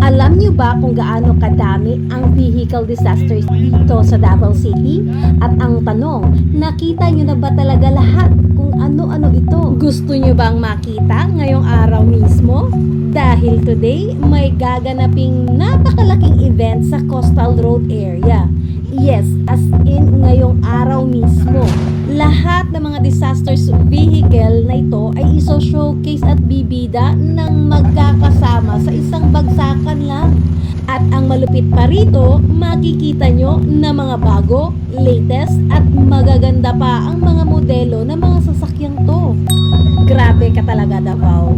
Alam niyo ba kung gaano kadami ang vehicle disasters dito sa Davao City? At ang tanong, nakita niyo na ba talaga lahat kung ano-ano ito? Gusto niyo bang makita ngayong araw mismo? Dahil today, may gaganaping napakalaking event sa Coastal Road area. Yes, as in ngayong araw mismo. Lahat ng mga disasters vehicle na ito ay iso-showcase at bibida ng magkakasama sa isang bagsakan lang. At ang malupit pa rito, makikita nyo na mga bago, latest at magaganda pa ang mga modelo ng mga sasakyang to. Grabe ka talaga, Davao.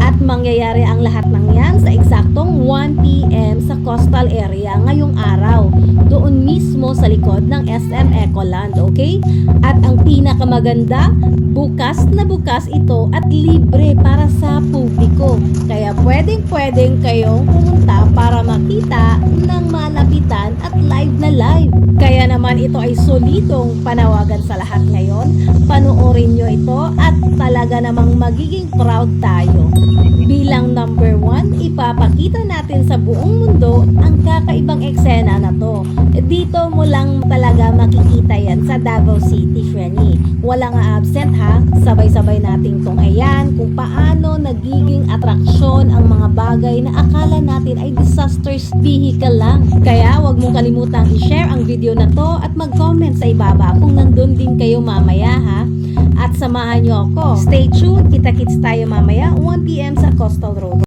At mangyayari ang lahat ng yan sa eksaktong 1 PM sa coastal area ngayong araw. Doon mismo sa likod ng SM Ecoland, okay? At ang pinakamaganda, bukas na bukas ito at libre para sa publiko. Kaya pwedeng kayong pumunta para makita ng malapitan at live na live. Kaya naman ito ay solidong panawagan sa lahat ngayon. Panoorin nyo ito at talaga namang magiging proud tayo. Bilang number 1, ipapakita natin sa buong mundo ang kakaibang eksena na to. Dito mo lang talaga makikita yan sa Davao City, Shani. Walang absent ha, sabay-sabay nating tunghayan kung paano nagiging atraksyon ang mga bagay na akala natin ay disasters vehicle lang. Kaya wag mong kalimutang i-share ang video na to at mag-comment sa ibaba kung nandun din kayo mamaya ha. At samahan nyo ako. Stay tuned, kita-kits tayo mamaya 1 PM sa Coastal Road.